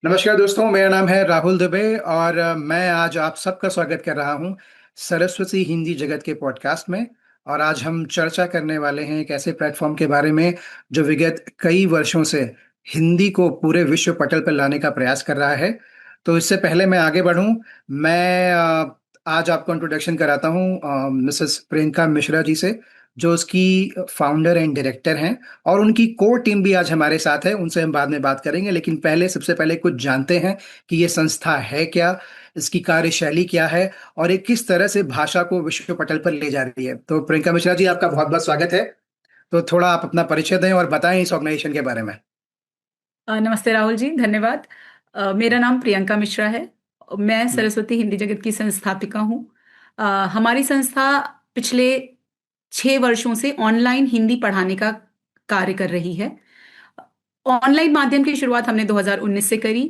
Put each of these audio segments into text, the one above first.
नमस्कार दोस्तों, मेरा नाम है राहुल दुबे और मैं आज आप सबका स्वागत कर रहा हूँ सरस्वती हिंदी जगत के पॉडकास्ट में। और आज हम चर्चा करने वाले हैं एक ऐसे प्लेटफॉर्म के बारे में जो विगत कई वर्षों से हिंदी को पूरे विश्व पटल पर लाने का प्रयास कर रहा है। तो इससे पहले मैं आगे बढ़ूँ, मैं आज आपको इंट्रोडक्शन कराता हूँ मिसेस प्रियंका मिश्रा जी से, जो उसकी फाउंडर एंड डायरेक्टर हैं। और उनकी कोर टीम भी आज हमारे साथ है, उनसे हम बाद में बात करेंगे। लेकिन पहले सबसे पहले कुछ जानते हैं कि ये संस्था है क्या, इसकी कार्यशैली क्या है और ये किस तरह से भाषा को विश्व पटल पर ले जा रही है। तो प्रियंका मिश्रा जी, आपका बहुत बहुत स्वागत है। तो थोड़ा आप अपना परिचय दें और बताएं इस ऑर्गेनाइजेशन के बारे में। नमस्ते राहुल जी, धन्यवाद। मेरा नाम प्रियंका मिश्रा है। मैं हम्म। सरस्वती हिंदी जगत की संस्थापिका हूँ। अ, हमारी संस्था पिछले 6 वर्षों से ऑनलाइन हिंदी पढ़ाने का कार्य कर रही है। ऑनलाइन माध्यम की शुरुआत हमने 2019 से करी।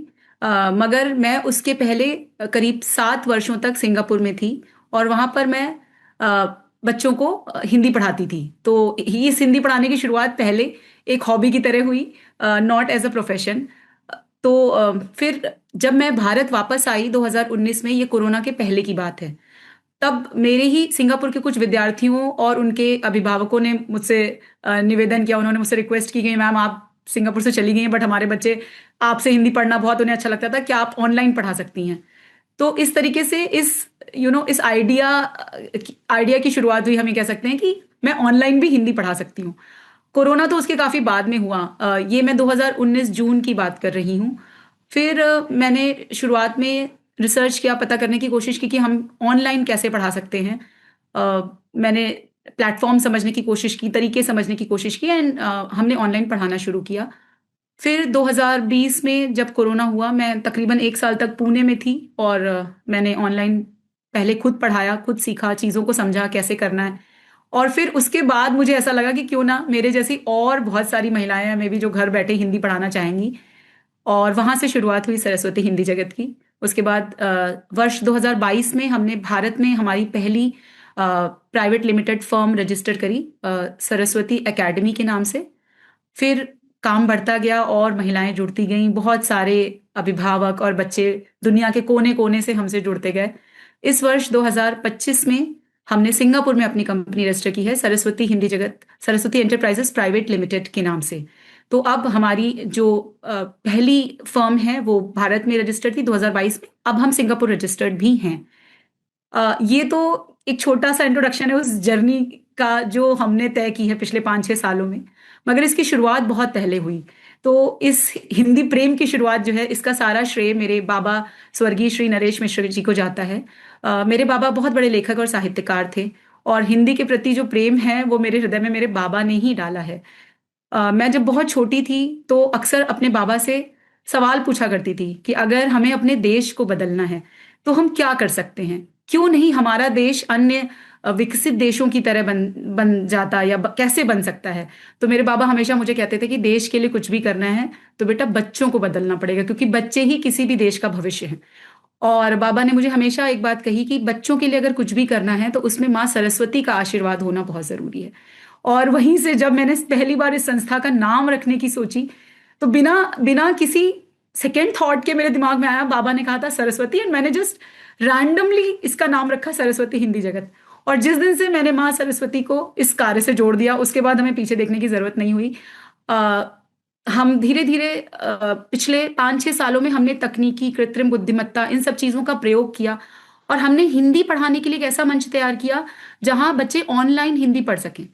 मगर मैं उसके पहले करीब 7 वर्षों तक सिंगापुर में थी और वहाँ पर मैं बच्चों को हिंदी पढ़ाती थी। तो इस हिंदी पढ़ाने की शुरुआत पहले एक हॉबी की तरह हुई, नॉट एज अ प्रोफेशन। तो फिर जब मैं भारत वापस आई 2019 में, ये कोरोना के पहले की बात है, तब मेरे ही सिंगापुर के कुछ विद्यार्थियों और उनके अभिभावकों ने मुझसे निवेदन किया, उन्होंने मुझसे रिक्वेस्ट की गई, मैम आप सिंगापुर से चली गई हैं बट हमारे बच्चे आपसे हिंदी पढ़ना बहुत उन्हें अच्छा लगता था, क्या आप ऑनलाइन पढ़ा सकती हैं। तो इस तरीके से इस आइडिया की शुरुआत हुई। हम ये कह सकते हैं कि मैं ऑनलाइन भी हिंदी पढ़ा सकती हूँ। कोरोना तो उसके काफ़ी बाद में हुआ। ये मैं 2019 जून की बात कर रही हूँ। फिर मैंने शुरुआत में रिसर्च किया, पता करने की कोशिश की कि हम ऑनलाइन कैसे पढ़ा सकते हैं। मैंने प्लेटफॉर्म समझने की कोशिश की, तरीके समझने की कोशिश की एंड हमने ऑनलाइन पढ़ाना शुरू किया। फिर 2020 में जब कोरोना हुआ, मैं तकरीबन 1 साल तक पुणे में थी और मैंने ऑनलाइन पहले खुद पढ़ाया, खुद सीखा, चीज़ों को समझा कैसे करना है। और फिर उसके बाद मुझे ऐसा लगा कि क्यों ना मेरे जैसी और बहुत सारी महिलाएं हैं, मे भी, जो घर बैठे हिंदी पढ़ाना चाहेंगी। और वहाँ से शुरुआत हुई सरस्वती हिंदी जगत की। उसके बाद वर्ष 2022 में हमने भारत में हमारी पहली प्राइवेट लिमिटेड फर्म रजिस्टर करी, सरस्वती एकेडमी के नाम से। फिर काम बढ़ता गया और महिलाएं जुड़ती गईं, बहुत सारे अभिभावक और बच्चे दुनिया के कोने कोने से हमसे जुड़ते गए। इस वर्ष 2025 में हमने सिंगापुर में अपनी कंपनी रजिस्टर की है, सरस्वती हिंदी जगत, सरस्वती एंटरप्राइजेस प्राइवेट लिमिटेड के नाम से। तो अब हमारी जो पहली फर्म है वो भारत में रजिस्टर्ड थी 2022 में, अब हम सिंगापुर रजिस्टर्ड भी हैं। ये तो एक छोटा सा इंट्रोडक्शन है उस जर्नी का जो हमने तय की है पिछले 5-6 सालों में। मगर इसकी शुरुआत बहुत पहले हुई। तो इस हिंदी प्रेम की शुरुआत जो है, इसका सारा श्रेय मेरे बाबा स्वर्गीय श्री नरेश मिश्र जी को जाता है। मेरे बाबा बहुत बड़े लेखक और साहित्यकार थे और हिंदी के प्रति जो प्रेम है वो मेरे हृदय में मेरे बाबा ने ही डाला है। मैं जब बहुत छोटी थी तो अक्सर अपने बाबा से सवाल पूछा करती थी कि अगर हमें अपने देश को बदलना है तो हम क्या कर सकते हैं, क्यों नहीं हमारा देश अन्य विकसित देशों की तरह बन बन जाता, या कैसे बन सकता है। तो मेरे बाबा हमेशा मुझे कहते थे कि देश के लिए कुछ भी करना है तो बेटा बच्चों को बदलना पड़ेगा, क्योंकि बच्चे ही किसी भी देश का भविष्य हैं। और बाबा ने मुझे हमेशा एक बात कही कि बच्चों के लिए अगर कुछ भी करना है तो उसमें माँ सरस्वती का आशीर्वाद होना बहुत जरूरी है। और वहीं से जब मैंने पहली बार इस संस्था का नाम रखने की सोची, तो बिना बिना किसी सेकेंड थॉट के मेरे दिमाग में आया, बाबा ने कहा था सरस्वती, एंड मैंने जस्ट रैंडमली इसका नाम रखा सरस्वती हिंदी जगत। और जिस दिन से मैंने माँ सरस्वती को इस कार्य से जोड़ दिया, उसके बाद हमें पीछे देखने की जरूरत नहीं हुई। आ, हम धीरे धीरे पिछले 5-6 सालों में हमने तकनीकी, कृत्रिम बुद्धिमत्ता, इन सब चीज़ों का प्रयोग किया और हमने हिंदी पढ़ाने के लिए एक ऐसा मंच तैयार किया जहां बच्चे ऑनलाइन हिंदी पढ़ सकें।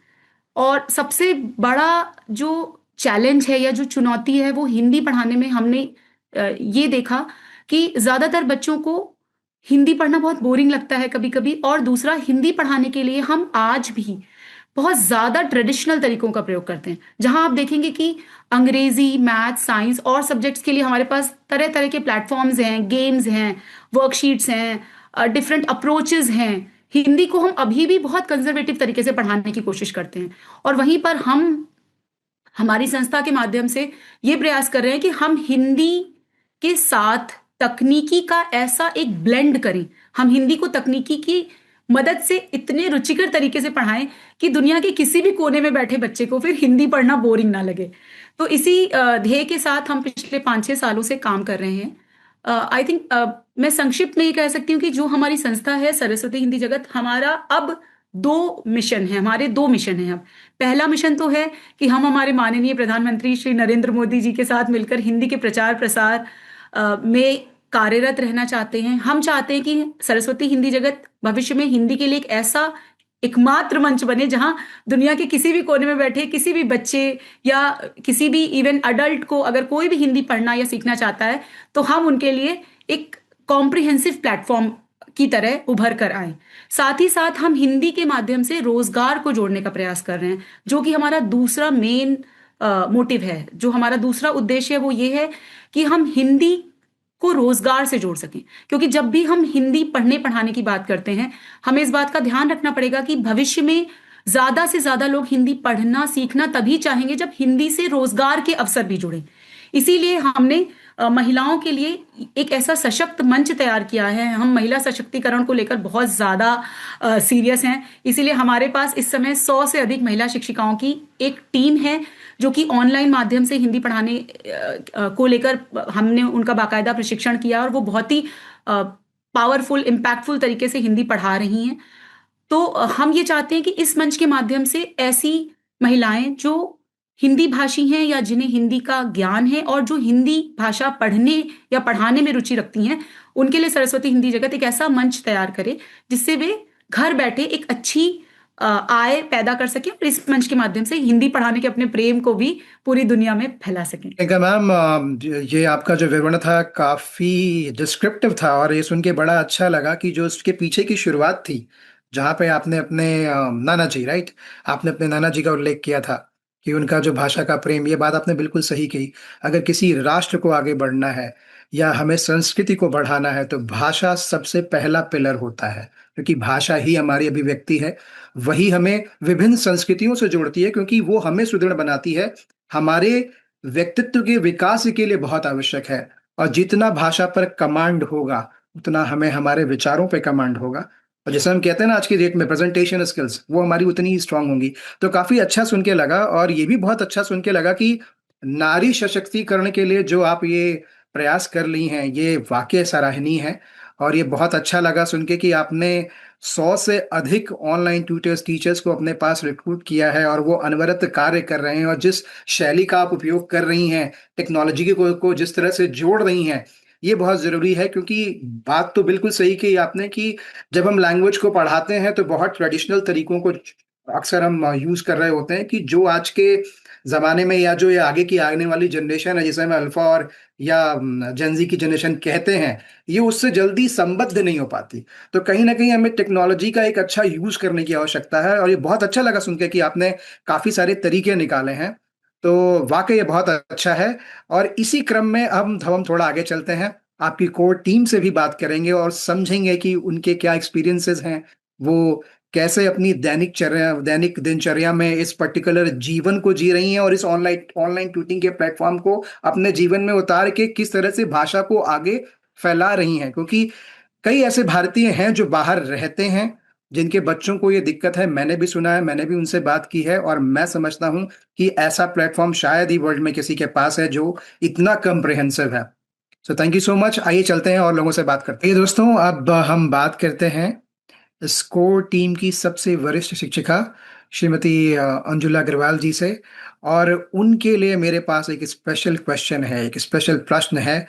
और सबसे बड़ा जो चैलेंज है या जो चुनौती है वो हिंदी पढ़ाने में हमने ये देखा कि ज़्यादातर बच्चों को हिंदी पढ़ना बहुत बोरिंग लगता है कभी कभी। और दूसरा, हिंदी पढ़ाने के लिए हम आज भी बहुत ज़्यादा ट्रेडिशनल तरीकों का प्रयोग करते हैं, जहां आप देखेंगे कि अंग्रेजी, मैथ, साइंस और सब्जेक्ट्स के लिए हमारे पास तरह तरह के प्लेटफॉर्म्स हैं, गेम्स हैं, वर्कशीट्स हैं, डिफरेंट अप्रोचेस हैं। हिंदी को हम अभी भी बहुत कंजर्वेटिव तरीके से पढ़ाने की कोशिश करते हैं। और वहीं पर हम हमारी संस्था के माध्यम से ये प्रयास कर रहे हैं कि हम हिंदी के साथ तकनीकी का ऐसा एक ब्लेंड करें। हम हिंदी को तकनीकी की मदद से इतने रुचिकर तरीके से पढ़ाएं कि दुनिया के किसी भी कोने में बैठे बच्चे को फिर हिंदी पढ़ना बोरिंग ना लगे। तो इसी ध्येय के साथ हम पिछले 5-6 सालों से काम कर रहे हैं। आई थिंक मैं संक्षिप्त में ये कह सकती हूँ कि जो हमारी संस्था है सरस्वती हिंदी जगत, हमारा अब 2 मिशन है, हमारे 2 मिशन हैं अब। पहला मिशन तो है कि हम हमारे माननीय प्रधानमंत्री श्री नरेंद्र मोदी जी के साथ मिलकर हिंदी के प्रचार प्रसार में कार्यरत रहना चाहते हैं। हम चाहते हैं कि सरस्वती हिंदी जगत भविष्य में हिंदी के लिए एक ऐसा एकमात्र मंच बने जहां दुनिया के किसी भी कोने में बैठे किसी भी बच्चे या किसी भी इवन अडल्ट को अगर कोई भी हिंदी पढ़ना या सीखना चाहता है तो हम उनके लिए एक कॉम्प्रिहेंसिव प्लेटफॉर्म की तरह उभर कर आए। साथ ही साथ हम हिंदी के माध्यम से रोजगार को जोड़ने का प्रयास कर रहे हैं, जो कि हमारा दूसरा मेन मोटिव है। जो हमारा दूसरा उद्देश्य है वो ये है कि हम हिंदी को रोजगार से जोड़ सकें, क्योंकि जब भी हम हिंदी पढ़ने पढ़ाने की बात करते हैं हमें इस बात का ध्यान रखना पड़ेगा कि भविष्य में ज्यादा से ज्यादा लोग हिंदी पढ़ना सीखना तभी चाहेंगे जब हिंदी से रोजगार के अवसर भी जुड़े। इसीलिए हमने महिलाओं के लिए एक ऐसा सशक्त मंच तैयार किया है। हम महिला सशक्तिकरण को लेकर बहुत ज्यादा सीरियस हैं। इसीलिए हमारे पास इस समय 100 से अधिक महिला शिक्षिकाओं की एक टीम है जो कि ऑनलाइन माध्यम से हिंदी पढ़ाने को लेकर हमने उनका बाकायदा प्रशिक्षण किया और वो बहुत ही पावरफुल इम्पैक्टफुल तरीके से हिंदी पढ़ा रही हैं। तो हम ये चाहते हैं कि इस मंच के माध्यम से ऐसी महिलाएं जो हिंदी भाषी हैं या जिन्हें हिंदी का ज्ञान है और जो हिंदी भाषा पढ़ने या पढ़ाने में रुचि रखती हैं, उनके लिए सरस्वती हिंदी जगत एक ऐसा मंच तैयार करे जिससे वे घर बैठे एक अच्छी आय पैदा कर सकें और इस मंच के माध्यम से हिंदी पढ़ाने के अपने प्रेम को भी पूरी दुनिया में फैला सकें। ठीक है मैम, ये आपका जो विवरण था काफी डिस्क्रिप्टिव था और ये सुन के बड़ा अच्छा लगा कि जो उसके पीछे की शुरुआत थी, जहाँ पे आपने अपने नाना जी, राइट, आपने अपने नाना जी का उल्लेख किया था कि उनका जो भाषा का प्रेम, ये बात आपने बिल्कुल सही कही। अगर किसी राष्ट्र को आगे बढ़ना है या हमें संस्कृति को बढ़ाना है तो भाषा सबसे पहला पिलर होता है, क्योंकि भाषा ही हमारी अभिव्यक्ति है। वही हमें विभिन्न संस्कृतियों से जोड़ती है, क्योंकि वो हमें सुदृढ़ बनाती है, हमारे व्यक्तित्व के विकास के लिए बहुत आवश्यक है। और जितना भाषा पर कमांड होगा उतना हमें हमारे विचारों पे कमांड होगा, और जैसे हम कहते हैं ना आज की डेट में प्रेजेंटेशन स्किल्स, वो हमारी उतनी ही स्ट्रांग होंगी। तो काफी अच्छा सुन के लगा, और ये भी बहुत अच्छा सुन के लगा कि नारी सशक्तिकरण के लिए जो आप ये प्रयास कर ली हैं ये वाकई सराहनीय है। और ये बहुत अच्छा लगा सुन के कि आपने 100 से अधिक ऑनलाइन ट्यूटर्स टीचर्स को अपने पास रिक्रूट किया है और वो अनवरत कार्य कर रहे हैं, और जिस शैली का आप उपयोग कर रही हैं, टेक्नोलॉजी को जिस तरह से जोड़ रही हैं, ये बहुत ज़रूरी है। क्योंकि बात तो बिल्कुल सही कही आपने कि जब हम लैंग्वेज को पढ़ाते हैं तो बहुत ट्रेडिशनल तरीकों को अक्सर हम यूज़ कर रहे होते हैं, कि जो आज के ज़माने में या जो ये आगे की आने वाली जनरेशन है जिसे हम अल्फ़ा और या जेन ज़ी की जनरेशन कहते हैं, ये उससे जल्दी संबद्ध नहीं हो पाती। तो कहीं न कहीं हमें टेक्नोलॉजी का एक अच्छा यूज़ करने की आवश्यकता है, और ये बहुत अच्छा लगा सुन के कि आपने काफ़ी सारे तरीके निकाले हैं। तो वाक़ई ये बहुत अच्छा है। और इसी क्रम में हम थोड़ा आगे चलते हैं। आपकी कोर टीम से भी बात करेंगे और समझेंगे कि उनके क्या एक्सपीरियंसेस हैं, वो कैसे अपनी दैनिक दिनचर्या में इस पर्टिकुलर जीवन को जी रही हैं, और इस ऑनलाइन ऑनलाइन ट्यूटिंग के प्लेटफ़ॉर्म को अपने जीवन में उतार के किस तरह से भाषा को आगे फैला रही हैं। क्योंकि कई ऐसे भारतीय हैं जो बाहर रहते हैं, जिनके बच्चों को ये दिक्कत है। मैंने भी सुना है, मैंने भी उनसे बात की है, और मैं समझता हूँ कि ऐसा प्लेटफ़ॉर्म शायद ही वर्ल्ड में किसी के पास है जो इतना कॉम्प्रिहेंसिव है। So thank you so much. आइए चलते हैं और लोगों से बात करते हैं। ये दोस्तों, अब हम बात करते हैं स्कोर टीम की सबसे वरिष्ठ शिक्षिका श्रीमती अंजुला अग्रवाल जी से। और उनके लिए मेरे पास एक स्पेशल क्वेश्चन है, एक स्पेशल प्रश्न है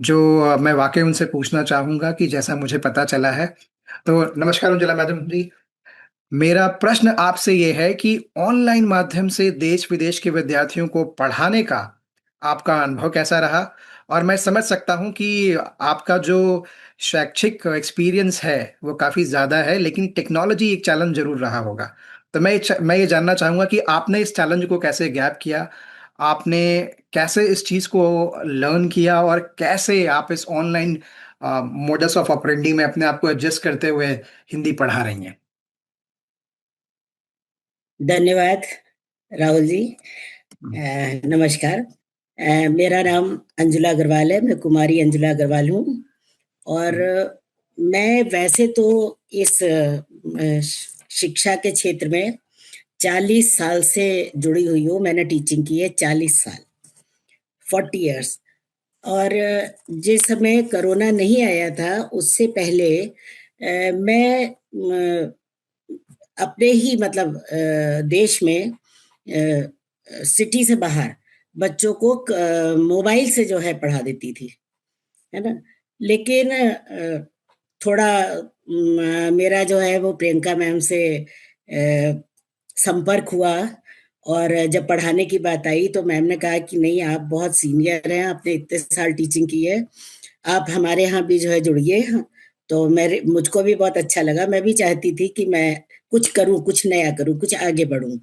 जो मैं वाकई उनसे पूछना चाहूँगा कि जैसा मुझे पता चला है। तो नमस्कार अंजुला मैडम जी। मेरा प्रश्न आपसे ये है कि ऑनलाइन माध्यम से देश-विदेश के विद्यार्थियों को पढ़ाने का आपका अनुभव कैसा रहा? और मैं समझ सकता हूँ कि आपका जो शैक्षिक एक्सपीरियंस है, वो काफ़ी ज़्यादा है, लेकिन टेक्नोलॉजी एक चैलेंज ज़रूर रहा होगा। तो मैं ये जानना चाहूँगा कि आपने इस चैलेंज को कैसे ग्रैब किया? आपने कैसे इस चीज़ को लर्न किया, और कैसे आप इस ऑनलाइन मोडस ऑफ ऑपरेंडी में अपने आप को एडजस्ट करते हुए हिंदी पढ़ा रही हैं? धन्यवाद राहुल जी। नमस्कार। मेरा नाम अंजुला अग्रवाल है, मैं कुमारी अंजुला अग्रवाल हूँ। और मैं वैसे तो इस शिक्षा के क्षेत्र में 40 साल से जुड़ी हुई हूँ। मैंने टीचिंग की है 40 साल, 40 years। और जिस समय कोरोना नहीं आया था उससे पहले मैं अपने ही मतलब देश में सिटी से बाहर बच्चों को मोबाइल से जो है पढ़ा देती थी, है ना। लेकिन थोड़ा मेरा जो है वो प्रियंका मैम से संपर्क हुआ, और जब पढ़ाने की बात आई तो मैम ने कहा कि नहीं, आप बहुत सीनियर हैं, आपने इतने साल टीचिंग की है, आप हमारे यहाँ भी जो है जुड़िए। तो मुझको भी बहुत अच्छा लगा। मैं भी चाहती थी कि मैं कुछ करूं, कुछ नया करूं, कुछ आगे बढ़ूं।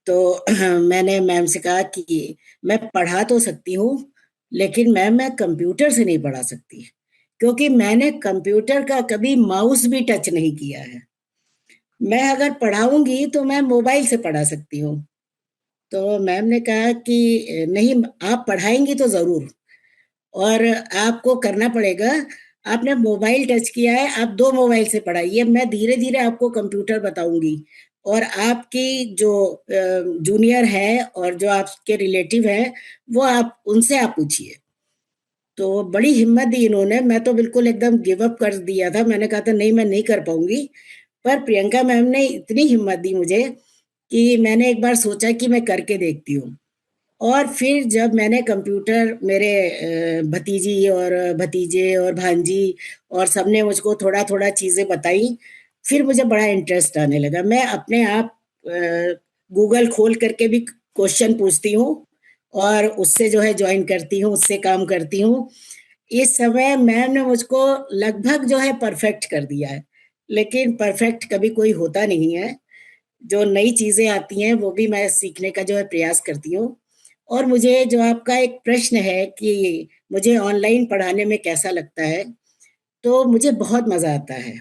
तो मैंने मैम से कहा कि मैं पढ़ा तो सकती हूँ, लेकिन मैम मैं कंप्यूटर से नहीं पढ़ा सकती, क्योंकि मैंने कंप्यूटर का कभी माउस भी टच नहीं किया है। मैं अगर पढ़ाऊंगी तो मैं मोबाइल से पढ़ा सकती हूँ। तो मैम ने कहा कि नहीं, आप पढ़ाएंगी तो जरूर, और आपको करना पड़ेगा। आपने मोबाइल टच किया है, आप 2 मोबाइल से पढ़ाइए, मैं धीरे धीरे आपको कंप्यूटर बताऊंगी, और आपकी जो जूनियर है और जो आपके रिलेटिव हैं वो आप उनसे आप पूछिए। तो बड़ी हिम्मत दी इन्होंने। मैं तो बिल्कुल एकदम गिव अप कर दिया था, मैंने कहा था नहीं, मैं नहीं कर पाऊंगी। पर प्रियंका मैम ने इतनी हिम्मत दी मुझे कि मैंने एक बार सोचा कि मैं करके देखती हूँ। और फिर जब मैंने कंप्यूटर, मेरे भतीजी और भतीजे और भांजी और सबने मुझको थोड़ा थोड़ा चीजें बताई, फिर मुझे बड़ा इंटरेस्ट आने लगा। मैं अपने आप गूगल खोल करके भी क्वेश्चन पूछती हूँ, और उससे जो है ज्वाइन करती हूँ, उससे काम करती हूँ। इस समय मैम ने मुझको लगभग जो है परफेक्ट कर दिया है, लेकिन परफेक्ट कभी कोई होता नहीं है। जो नई चीजें आती हैं वो भी मैं सीखने का जो है प्रयास करती हूँ। और मुझे जो आपका एक प्रश्न है कि मुझे ऑनलाइन पढ़ाने में कैसा लगता है, तो मुझे बहुत मजा आता है।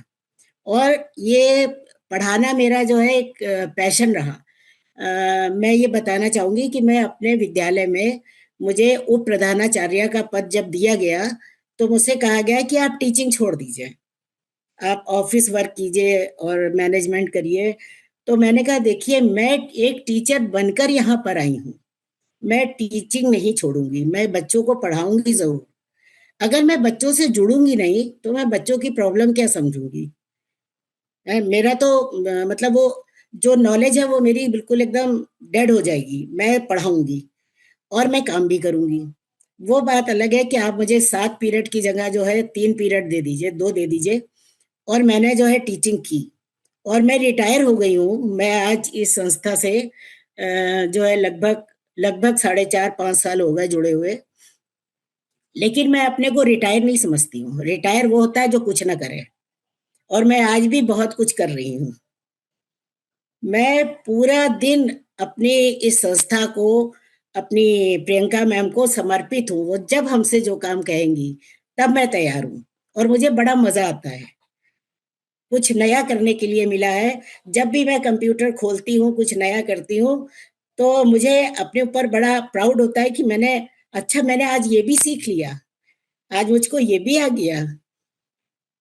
और ये पढ़ाना मेरा जो है एक पैशन रहा। मैं ये बताना चाहूंगी कि मैं अपने विद्यालय में, मुझे उप प्रधानाचार्य का पद जब दिया गया तो मुझसे कहा गया कि आप टीचिंग छोड़ दीजिए, आप ऑफिस वर्क कीजिए और मैनेजमेंट करिए। तो मैंने कहा देखिए, मैं एक टीचर बनकर यहाँ पर आई हूँ, मैं टीचिंग नहीं छोड़ूंगी, मैं बच्चों को पढ़ाऊंगी जरूर। अगर मैं बच्चों से जुड़ूंगी नहीं तो मैं बच्चों की प्रॉब्लम क्या समझूंगी। मेरा तो मतलब वो जो नॉलेज है वो मेरी बिल्कुल एकदम डेड हो जाएगी। मैं पढ़ाऊंगी और मैं काम भी करूंगी। वो बात अलग है कि आप मुझे 7 पीरियड की जगह जो है 3 पीरियड दे दीजिए, 2 दे दीजिए, और मैंने जो है टीचिंग की, और मैं रिटायर हो गई हूँ। मैं आज इस संस्था से जो है लगभग लगभग 4.5-5 साल हो गए जुड़े हुए। लेकिन मैं अपने को रिटायर नहीं समझती हूँ। रिटायर वो होता है जो कुछ ना करे, और मैं आज भी बहुत कुछ कर रही हूँ। मैं पूरा दिन अपनी इस संस्था को, अपनी प्रियंका मैम को समर्पित हूँ। वो जब हमसे जो काम कहेंगी तब मैं तैयार हूँ, और मुझे बड़ा मजा आता है। कुछ नया करने के लिए मिला है। जब भी मैं कंप्यूटर खोलती हूँ, कुछ नया करती हूँ, तो मुझे अपने ऊपर बड़ा प्राउड होता है कि मैंने आज ये भी सीख लिया, आज मुझको ये भी आ गया।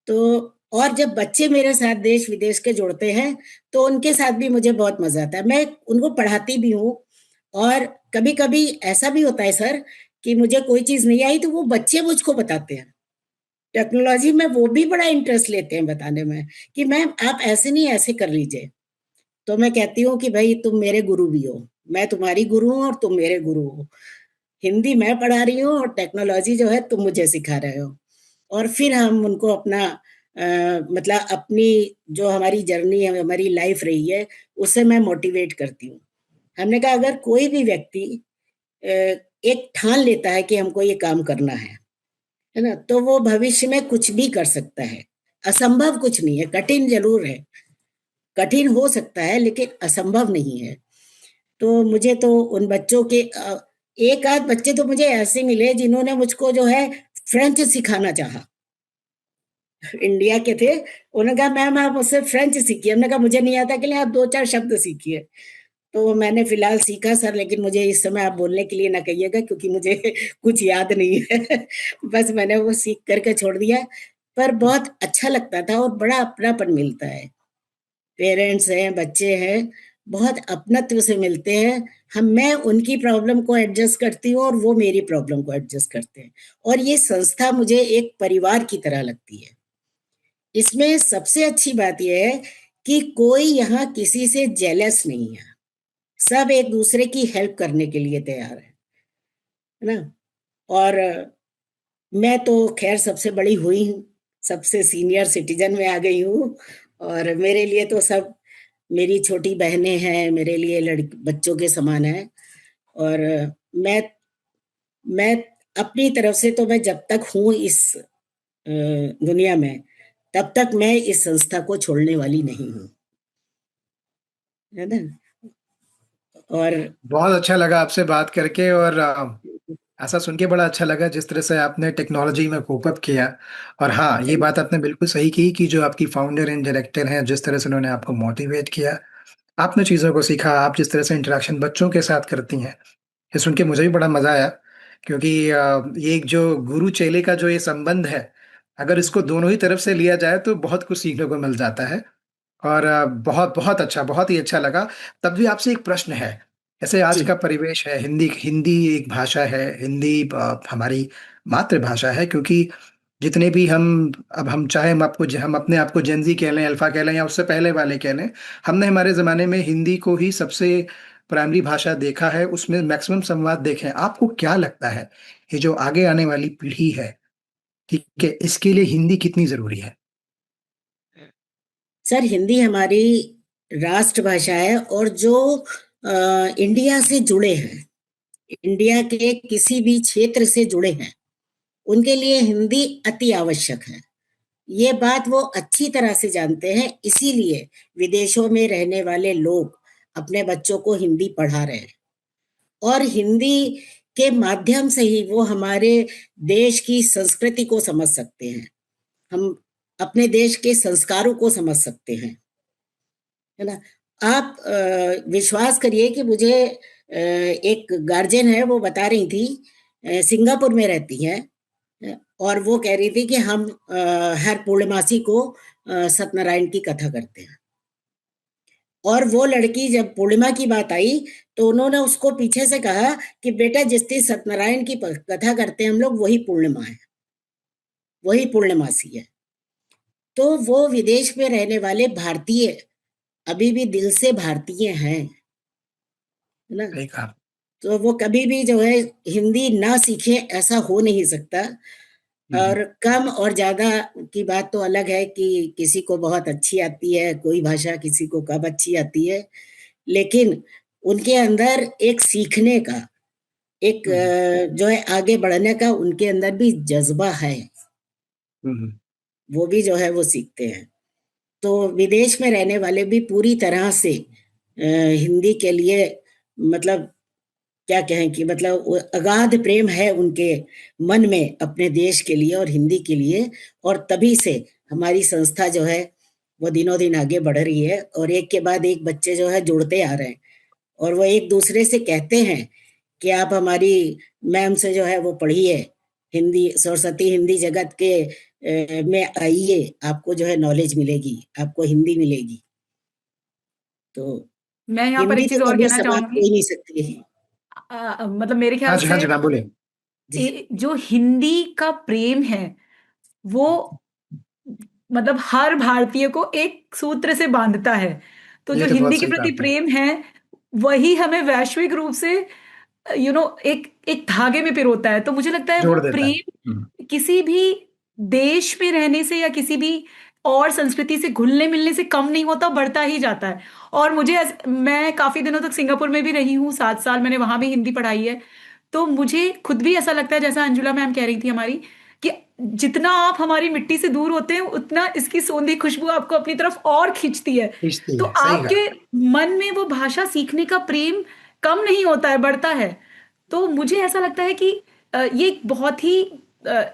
तो और जब बच्चे मेरे साथ देश विदेश के जुड़ते हैं तो उनके साथ भी मुझे बहुत मजा आता है। मैं उनको पढ़ाती भी हूँ, और कभी कभी ऐसा भी होता है सर कि मुझे कोई चीज नहीं आई तो वो बच्चे मुझको बताते हैं। टेक्नोलॉजी में वो भी बड़ा इंटरेस्ट लेते हैं बताने में कि मैम आप ऐसे नहीं, ऐसे कर लीजिए। तो मैं कहती हूँ कि भाई तुम मेरे गुरु भी हो, मैं तुम्हारी गुरु हूँ और तुम मेरे गुरु हो। हिंदी मैं पढ़ा रही हूँ और टेक्नोलॉजी जो है तुम मुझे सिखा रहे हो। और फिर हम उनको अपना मतलब अपनी जो हमारी जर्नी है, हमारी लाइफ रही है, उससे मैं मोटिवेट करती हूँ। हमने कहा अगर कोई भी व्यक्ति एक ठान लेता है कि हमको ये काम करना है ना, तो वो भविष्य में कुछ भी कर सकता है। असंभव कुछ नहीं है, कठिन जरूर है, कठिन हो सकता है लेकिन असंभव नहीं है। तो मुझे तो उन बच्चों के एक आध बच्चे तो मुझे ऐसे मिले जिन्होंने मुझको जो है फ्रेंच सिखाना चाहा। इंडिया के थे। उन्होंने कहा मैम आप मुझसे फ्रेंच सीखिए। हमने कहा मुझे नहीं आता, के लिए आप 2-4 शब्द सीखिए। तो मैंने फिलहाल सीखा सर, लेकिन मुझे इस समय आप बोलने के लिए ना कहिएगा क्योंकि मुझे कुछ याद नहीं है। बस मैंने वो सीख करके छोड़ दिया। पर बहुत अच्छा लगता था और बड़ा अपनापन मिलता है। पेरेंट्स हैं, बच्चे हैं, बहुत अपनत्व से मिलते हैं। मैं उनकी प्रॉब्लम को एडजस्ट करती हूँ और वो मेरी प्रॉब्लम को एडजस्ट करते हैं, और ये संस्था मुझे एक परिवार की तरह लगती है। इसमें सबसे अच्छी बात यह है कि कोई यहाँ किसी से जेलस नहीं है, सब एक दूसरे की हेल्प करने के लिए तैयार है ना। और मैं तो खैर सबसे बड़ी हुई हूँ, सबसे सीनियर सिटीजन में आ गई हूँ, और मेरे लिए तो सब, मेरी छोटी बहनें हैं, मेरे लिए लड़की बच्चों के समान है। और मैं मैं अपनी तरफ से तो मैं जब तक हूँ इस दुनिया में, तब तक मैं इस संस्था को छोड़ने वाली नहीं हूँ, है ना। और बहुत अच्छा लगा आपसे बात करके, और ऐसा सुन के बड़ा अच्छा लगा जिस तरह से आपने टेक्नोलॉजी में कोप अप किया। और हाँ, ये बात आपने बिल्कुल सही की कि जो आपकी फाउंडर एंड डायरेक्टर हैं, जिस तरह से उन्होंने आपको मोटिवेट किया, आपने चीज़ों को सीखा, आप जिस तरह से इंटरेक्शन बच्चों के साथ करती हैं, ये सुन के मुझे भी बड़ा मज़ा आया। क्योंकि ये एक जो गुरु चेले का जो ये संबंध है, अगर इसको दोनों ही तरफ से लिया जाए तो बहुत कुछ सीखने को मिल जाता है। और बहुत बहुत अच्छा, बहुत ही अच्छा लगा। तब भी आपसे एक प्रश्न है, जैसे आज जी का परिवेश है, हिंदी हिंदी एक भाषा है, हिंदी हमारी मातृभाषा है, क्योंकि जितने भी हम चाहे हम अपने आप को जेन ज़ी कह लें, अल्फ़ा कह लें या उससे पहले वाले कह लें, हमने हमारे ज़माने में हिंदी को ही सबसे प्राइमरी भाषा देखा है, उसमें मैक्सिमम संवाद देखे हैं। आपको क्या लगता है, ये जो आगे आने वाली पीढ़ी है, ठीक है, इसके लिए हिंदी कितनी ज़रूरी है? सर, हिंदी हमारी राष्ट्रभाषा है, और जो इंडिया से जुड़े हैं, इंडिया के किसी भी क्षेत्र से जुड़े हैं, उनके लिए हिंदी अति आवश्यक है। ये बात वो अच्छी तरह से जानते हैं, इसीलिए विदेशों में रहने वाले लोग अपने बच्चों को हिंदी पढ़ा रहे हैं, और हिंदी के माध्यम से ही वो हमारे देश की संस्कृति को समझ सकते हैं, हम अपने देश के संस्कारों को समझ सकते हैं, है ना। आप विश्वास करिए कि मुझे एक गार्जियन है, वो बता रही थी, सिंगापुर में रहती है, और वो कह रही थी कि हम हर पूर्णमासी को सत्यनारायण की कथा करते हैं। और वो लड़की, जब पूर्णिमा की बात आई, तो उन्होंने उसको पीछे से कहा कि बेटा, जिस दिन सत्यनारायण की कथा करते हैं हम लोग, वही पूर्णिमा है, वही पूर्णमासी है। तो वो विदेश में रहने वाले भारतीय अभी भी दिल से भारतीय हैं, है ना। सही कहा। तो वो कभी भी जो है हिंदी ना सीखे, ऐसा हो नहीं सकता। हुँ, हुँ। और कम और ज्यादा की बात तो अलग है कि किसी को बहुत अच्छी आती है कोई भाषा, किसी को कम अच्छी आती है, लेकिन उनके अंदर एक सीखने का, एक हुँ, हुँ। जो है आगे बढ़ने का उनके अंदर भी जज्बा है, हुँ, हुँ। वो भी जो है वो सीखते हैं। तो विदेश में रहने वाले भी पूरी तरह से हिंदी के लिए, मतलब क्या कहें कि मतलब वो अगाध प्रेम है उनके मन में अपने देश के लिए और हिंदी के लिए, और तभी से हमारी संस्था जो है वो दिनों दिन आगे बढ़ रही है, और एक के बाद एक बच्चे जो है जुड़ते आ रहे हैं, और वो एक दूसरे से कहते हैं कि आप हमारी मैम से जो है वो पढ़िए, हिंदी सरस्वती हिंदी जगत के में आइए, आपको जो है नॉलेज मिलेगी, आपको हिंदी मिलेगी। तो मैं यहाँ पर हिंदी एक चीज तो और कभी कहना समाप्त हो चाहूंगी। ही नहीं सकती है। मतलब मेरे हाँ ख्याल जी, हाँ से जी, मैम बोलिए। जी जो हिंदी का प्रेम है, वो मतलब हर भारतीय को एक सूत्र से बांधता है। तो ये जो तो हिंदी बहुत के सही कहा प्रति आपने। प्रेम है, वही हमें वैश्विक रूप से एक एक धागे में पिरोता है। तो मुझे लगता है वो जोड़ देता है। हुँ। प्रेम किसी भी देश में रहने से या किसी भी और संस्कृति से घुलने मिलने से कम नहीं होता, बढ़ता ही जाता है। और मैं काफी दिनों तक सिंगापुर में भी रही हूँ, 7 साल मैंने वहां भी हिंदी पढ़ाई है। तो मुझे खुद भी ऐसा लगता है, जैसा अंजुला मैम कह रही थी हमारी, कि जितना आप हमारी मिट्टी से दूर होते हैं, उतना इसकी सोंधी खुशबू आपको अपनी तरफ और खींचती है। खींचती तो है, सही कहा। आपके मन में वो भाषा सीखने का प्रेम कम नहीं होता है, बढ़ता है। तो मुझे ऐसा लगता है कि ये एक बहुत ही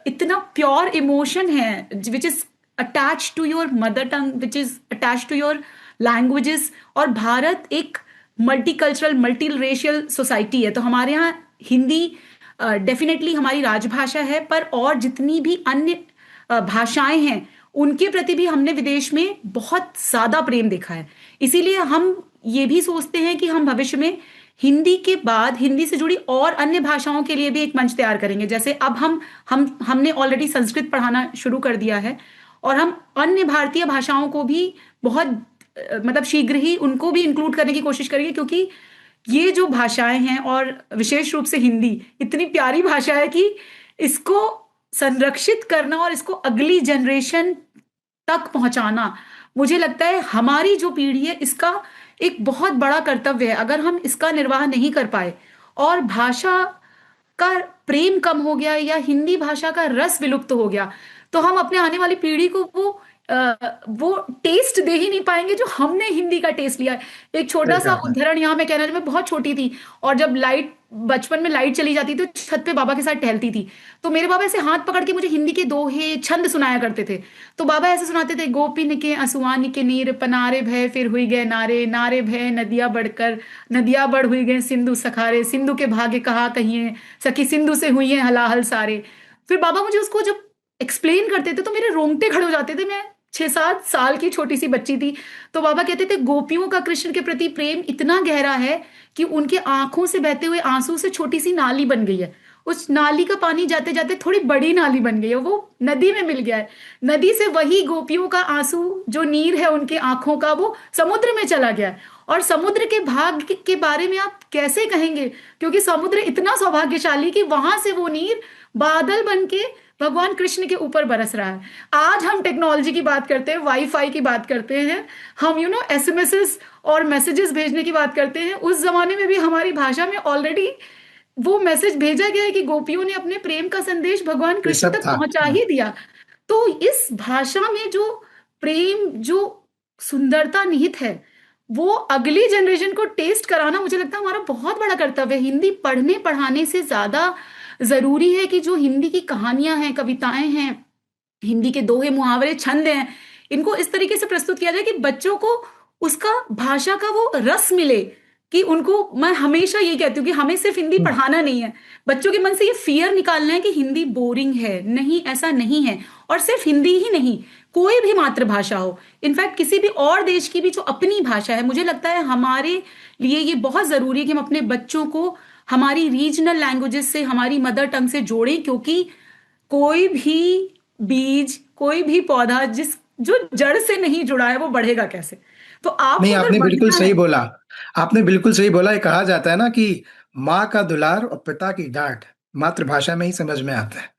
इतना प्योर इमोशन है, which is attach to your mother tongue, which is attach to your languages. और भारत एक मल्टीकल्चरल मल्टी रेशियल सोसाइटी है, तो हमारे यहाँ हिंदी डेफिनेटली हमारी राजभाषा है, पर और जितनी भी अन्य भाषाएं हैं, उनके प्रति भी हमने विदेश में बहुत ज्यादा प्रेम देखा है। इसीलिए हम ये भी सोचते हैं कि हम भविष्य में हिंदी के बाद हिंदी से जुड़ी और अन्य भाषाओं के लिए भी एक मंच तैयार करेंगे। जैसे अब हमने ऑलरेडी संस्कृत पढ़ाना शुरू कर दिया है, और हम अन्य भारतीय भाषाओं को भी बहुत मतलब शीघ्र ही उनको भी इंक्लूड करने की कोशिश करेंगे, क्योंकि ये जो भाषाएं हैं और विशेष रूप से हिंदी इतनी प्यारी भाषा है कि इसको संरक्षित करना और इसको अगली जनरेशन तक पहुंचाना, मुझे लगता है हमारी जो पीढ़ी है इसका एक बहुत बड़ा कर्तव्य है। अगर हम इसका निर्वाह नहीं कर पाए और भाषा का प्रेम कम हो गया या हिंदी भाषा का रस विलुप्त हो गया, तो हम अपने आने वाली पीढ़ी को वो टेस्ट दे ही नहीं पाएंगे जो हमने हिंदी का टेस्ट लिया है। एक छोटा सही सा कहा। उदाहरण यहाँ मैं कहना, जब मैं बहुत छोटी थी और जब बचपन में लाइट चली जाती तो छत पे बाबा के साथ टहलती थी, तो मेरे बाबा ऐसे हाथ पकड़ के मुझे हिंदी के दोहे छंद सुनाया करते थे। तो बाबा ऐसे सुनाते थे, गोपीन के असुआन के नीर पनारे भय फिर हुई गए नारे, नारे भय नदिया बढ़कर नदिया बढ़ हुई गए सिंधु सखारे, सिंधु के भाग्य कहा कहिए सखी सिंधु से हुई है हलाहल सारे। फिर बाबा मुझे उसको जब एक्सप्लेन करते थे तो मेरे रोंगटे खड़े हो जाते थे। मैं 6-7 साल की छोटी सी बच्ची थी, तो बाबा कहते थे गोपियों का कृष्ण के प्रति प्रेम इतना गहरा है कि उनके आंखों से बहते हुए आंसू से छोटी सी नाली बन गई है। उस नाली का पानी जाते जाते थोड़ी बड़ी नाली बन गई है, वो नदी में मिल गया है। नदी से वही गोपियों का आंसू जो नीर है उनके आंखों का, वो समुद्र में चला गया है। और समुद्र के भाग्य के बारे में आप कैसे कहेंगे, क्योंकि समुद्र इतना सौभाग्यशाली कि वहां से वो नीर बादल बन के भगवान कृष्ण के ऊपर बरस रहा है। आज हम टेक्नोलॉजी की बात करते हैं, वाईफाई की बात करते हैं, हम एसएमएस और मैसेजेस भेजने की बात करते हैं। उस जमाने में भी हमारी भाषा में ऑलरेडी वो मैसेज भेजा गया है कि गोपियों ने अपने प्रेम का संदेश भगवान ये कृष्ण सब तक था। पहुंचा ही दिया। तो इस भाषा में जो प्रेम, जो सुंदरता निहित है, वो अगली जनरेशन को टेस्ट कराना मुझे लगता है हमारा बहुत बड़ा कर्तव्य है। हिंदी पढ़ने पढ़ाने से ज्यादा जरूरी है कि जो हिंदी की कहानियां हैं, कविताएं हैं, हिंदी के दोहे मुहावरे छंद हैं, इनको इस तरीके से प्रस्तुत किया जाए कि बच्चों को उसका भाषा का वो रस मिले। कि उनको, मैं हमेशा यही कहती हूँ कि हमें सिर्फ हिंदी पढ़ाना नहीं है, बच्चों के मन से ये फियर निकालना है कि हिंदी बोरिंग है। नहीं, ऐसा नहीं है। और सिर्फ हिंदी ही नहीं, कोई भी मातृभाषा हो, इनफैक्ट किसी भी और देश की भी जो अपनी भाषा है, मुझे लगता है हमारे लिए ये बहुत जरूरी है कि हम अपने बच्चों को हमारी रीजनल लैंग्वेजेस से, हमारी मदर टंग से जोड़ें। क्योंकि कोई भी बीज, कोई भी पौधा जो जड़ से नहीं जुड़ा है, वो बढ़ेगा कैसे? तो नहीं, आपको अगर आपने बिल्कुल बढ़ना सही है, बोला। आपने बिल्कुल सही बोला। ये कहा जाता है ना कि माँ का दुलार और पिता की डांट मातृभाषा में ही समझ में आता है।